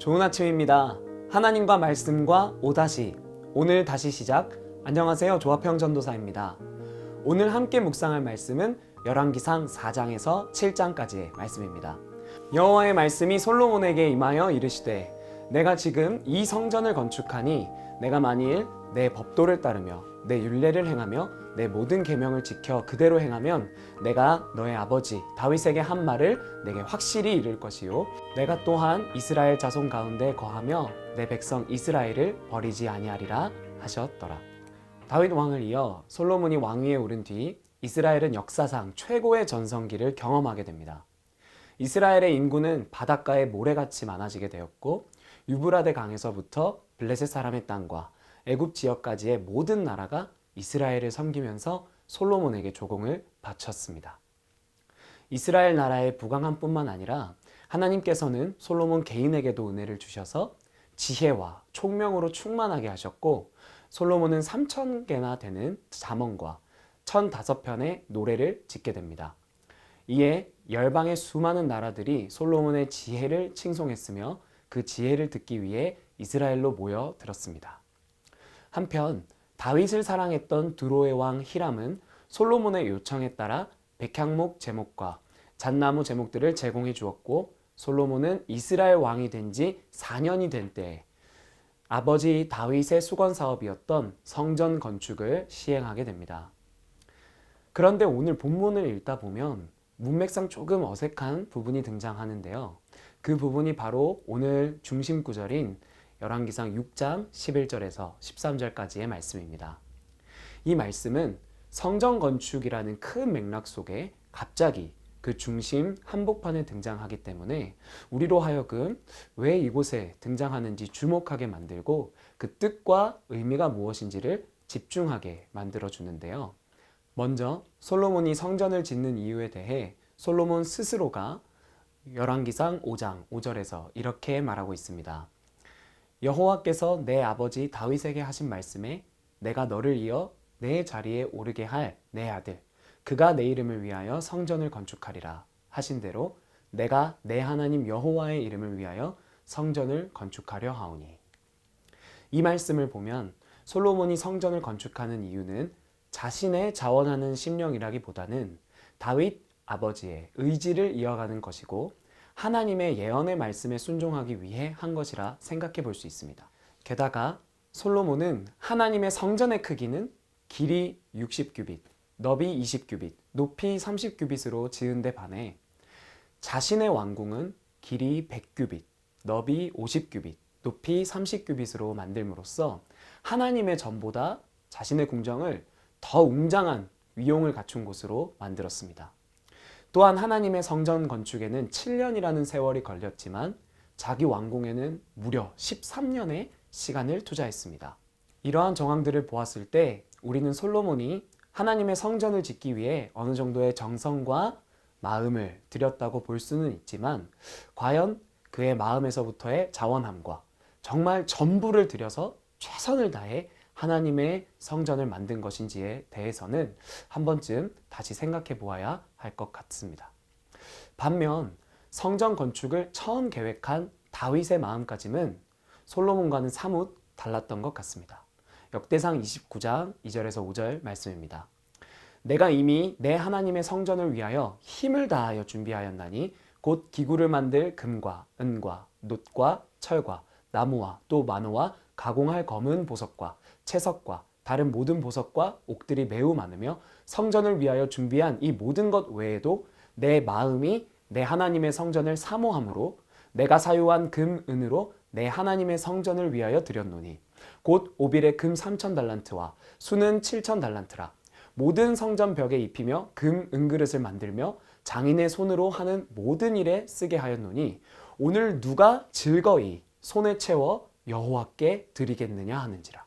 좋은 아침입니다. 하나님과 말씀과 오늘 다시 시작. 안녕하세요. 조화평 전도사입니다. 오늘 함께 묵상할 말씀은 열왕기상 4장에서 7장까지의 말씀입니다. 여호와의 말씀이 솔로몬에게 임하여 이르시되 내가 지금 이 성전을 건축하니 내가 만일 내 법도를 따르며 내 율례를 행하며 내 모든 계명을 지켜 그대로 행하면 내가 너의 아버지 다윗에게 한 말을 내게 확실히 이룰 것이요 내가 또한 이스라엘 자손 가운데 거하며 내 백성 이스라엘을 버리지 아니하리라 하셨더라. 다윗 왕을 이어 솔로몬이 왕위에 오른 뒤 이스라엘은 역사상 최고의 전성기를 경험하게 됩니다. 이스라엘의 인구는 바닷가의 모래같이 많아지게 되었고 유브라데 강에서부터 블레셋 사람의 땅과 애굽 지역까지의 모든 나라가 이스라엘을 섬기면서 솔로몬에게 조공을 바쳤습니다. 이스라엘 나라의 부강함뿐만 아니라 하나님께서는 솔로몬 개인에게도 은혜를 주셔서 지혜와 총명으로 충만하게 하셨고 솔로몬은 3,000개나 되는 잠언과 1,005편의 노래를 짓게 됩니다. 이에 열방의 수많은 나라들이 솔로몬의 지혜를 칭송했으며 그 지혜를 듣기 위해 이스라엘로 모여들었습니다. 한편 다윗을 사랑했던 두로의 왕 히람은 솔로몬의 요청에 따라 백향목 제목과 잣나무 제목들을 제공해 주었고 솔로몬은 이스라엘 왕이 된 지 4년이 된 때에 아버지 다윗의 수건 사업이었던 성전 건축을 시행하게 됩니다. 그런데 오늘 본문을 읽다 보면 문맥상 조금 어색한 부분이 등장하는데요. 그 부분이 바로 오늘 중심 구절인 열왕기상 6장 11절에서 13절까지의 말씀입니다. 이 말씀은 성전 건축이라는 큰 맥락 속에 갑자기 그 중심 한복판에 등장하기 때문에 우리로 하여금 왜 이곳에 등장하는지 주목하게 만들고 그 뜻과 의미가 무엇인지를 집중하게 만들어주는데요. 먼저 솔로몬이 성전을 짓는 이유에 대해 솔로몬 스스로가 열왕기상 5장 5절에서 이렇게 말하고 있습니다. 여호와께서 내 아버지 다윗에게 하신 말씀에 내가 너를 이어 내 자리에 오르게 할 내 아들 그가 내 이름을 위하여 성전을 건축하리라 하신 대로 내가 내 하나님 여호와의 이름을 위하여 성전을 건축하려 하오니. 이 말씀을 보면 솔로몬이 성전을 건축하는 이유는 자신의 자원하는 심령이라기보다는 다윗 아버지의 의지를 이어가는 것이고 하나님의 예언의 말씀에 순종하기 위해 한 것이라 생각해 볼 수 있습니다. 게다가 솔로몬은 하나님의 성전의 크기는 길이 60규빗, 너비 20규빗, 높이 30규빗으로 지은 데 반해 자신의 왕궁은 길이 100규빗, 너비 50규빗, 높이 30규빗으로 만들므로써 하나님의 전보다 자신의 궁정을 더 웅장한 위용을 갖춘 곳으로 만들었습니다. 또한 하나님의 성전 건축에는 7년이라는 세월이 걸렸지만 자기 왕궁에는 무려 13년의 시간을 투자했습니다. 이러한 정황들을 보았을 때 우리는 솔로몬이 하나님의 성전을 짓기 위해 어느 정도의 정성과 마음을 들였다고 볼 수는 있지만 과연 그의 마음에서부터의 자원함과 정말 전부를 들여서 최선을 다해 하나님의 성전을 만든 것인지에 대해서는 한 번쯤 다시 생각해 보아야 할 것 같습니다. 반면 성전 건축을 처음 계획한 다윗의 마음가짐은 솔로몬과는 사뭇 달랐던 것 같습니다. 역대상 29장 2절에서 5절 말씀입니다. 내가 이미 내 하나님의 성전을 위하여 힘을 다하여 준비하였나니 곧 기구를 만들 금과 은과 놋과 철과 나무와 또 만호와 가공할 검은 보석과 채석과 다른 모든 보석과 옥들이 매우 많으며 성전을 위하여 준비한 이 모든 것 외에도 내 마음이 내 하나님의 성전을 사모함으로 내가 사유한 금, 은으로 내 하나님의 성전을 위하여 드렸노니 곧 오빌의 금 3,000달란트와 수는 7,000달란트라 모든 성전 벽에 입히며 금, 은그릇을 만들며 장인의 손으로 하는 모든 일에 쓰게 하였노니 오늘 누가 즐거이 손에 채워 여호와께 드리겠느냐 하는지라.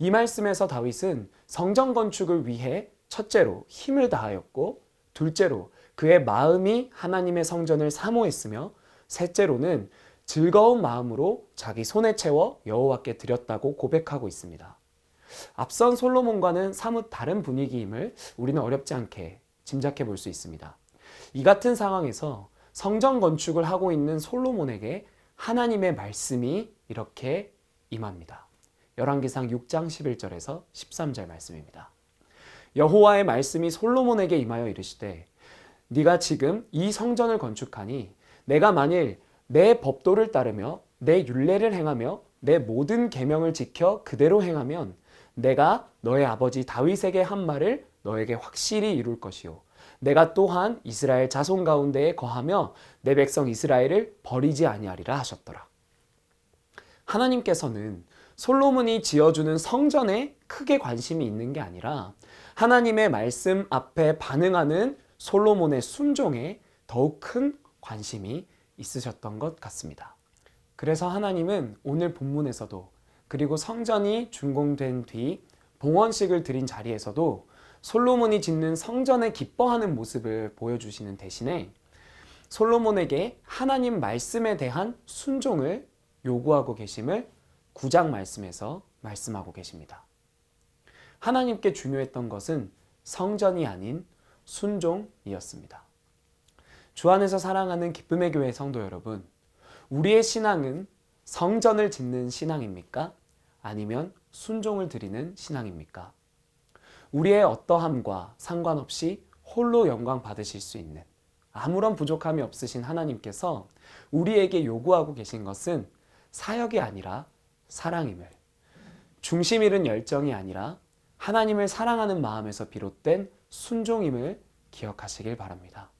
이 말씀에서 다윗은 성전 건축을 위해 첫째로 힘을 다하였고 둘째로 그의 마음이 하나님의 성전을 사모했으며 셋째로는 즐거운 마음으로 자기 손에 채워 여호와께 드렸다고 고백하고 있습니다. 앞선 솔로몬과는 사뭇 다른 분위기임을 우리는 어렵지 않게 짐작해 볼 수 있습니다. 이 같은 상황에서 성전 건축을 하고 있는 솔로몬에게 하나님의 말씀이 이렇게 임합니다. 열왕기상 6장 11절에서 13절 말씀입니다. 여호와의 말씀이 솔로몬에게 임하여 이르시되 네가 지금 이 성전을 건축하니 내가 만일 내 법도를 따르며 내 율례를 행하며 내 모든 계명을 지켜 그대로 행하면 내가 너의 아버지 다윗에게 한 말을 너에게 확실히 이룰 것이요 내가 또한 이스라엘 자손 가운데에 거하며 내 백성 이스라엘을 버리지 아니하리라 하셨더라. 하나님께서는 솔로몬이 지어주는 성전에 크게 관심이 있는 게 아니라 하나님의 말씀 앞에 반응하는 솔로몬의 순종에 더욱 큰 관심이 있으셨던 것 같습니다. 그래서 하나님은 오늘 본문에서도 그리고 성전이 준공된 뒤 봉헌식을 드린 자리에서도 솔로몬이 짓는 성전에 기뻐하는 모습을 보여주시는 대신에 솔로몬에게 하나님 말씀에 대한 순종을 요구하고 계심을 9장 말씀에서 말씀하고 계십니다. 하나님께 중요했던 것은 성전이 아닌 순종이었습니다. 주 안에서 사랑하는 기쁨의 교회 성도 여러분, 우리의 신앙은 성전을 짓는 신앙입니까? 아니면 순종을 드리는 신앙입니까? 우리의 어떠함과 상관없이 홀로 영광 받으실 수 있는 아무런 부족함이 없으신 하나님께서 우리에게 요구하고 계신 것은 사역이 아니라 사랑임을, 중심 잃은 열정이 아니라 하나님을 사랑하는 마음에서 비롯된 순종임을 기억하시길 바랍니다.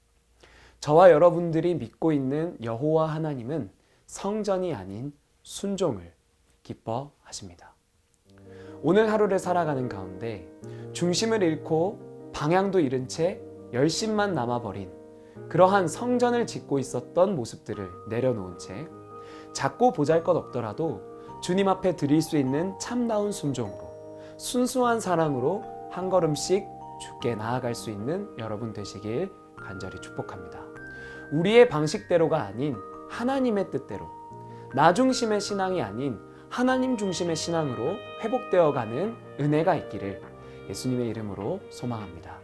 저와 여러분들이 믿고 있는 여호와 하나님은 성전이 아닌 순종을 기뻐하십니다. 오늘 하루를 살아가는 가운데 중심을 잃고 방향도 잃은 채 열심만 남아버린 그러한 성전을 짓고 있었던 모습들을 내려놓은 채 작고 보잘것없더라도 주님 앞에 드릴 수 있는 참다운 순종으로 순수한 사랑으로 한 걸음씩 주께 나아갈 수 있는 여러분 되시길 간절히 축복합니다. 우리의 방식대로가 아닌 하나님의 뜻대로 나 중심의 신앙이 아닌 하나님 중심의 신앙으로 회복되어가는 은혜가 있기를 예수님의 이름으로 소망합니다.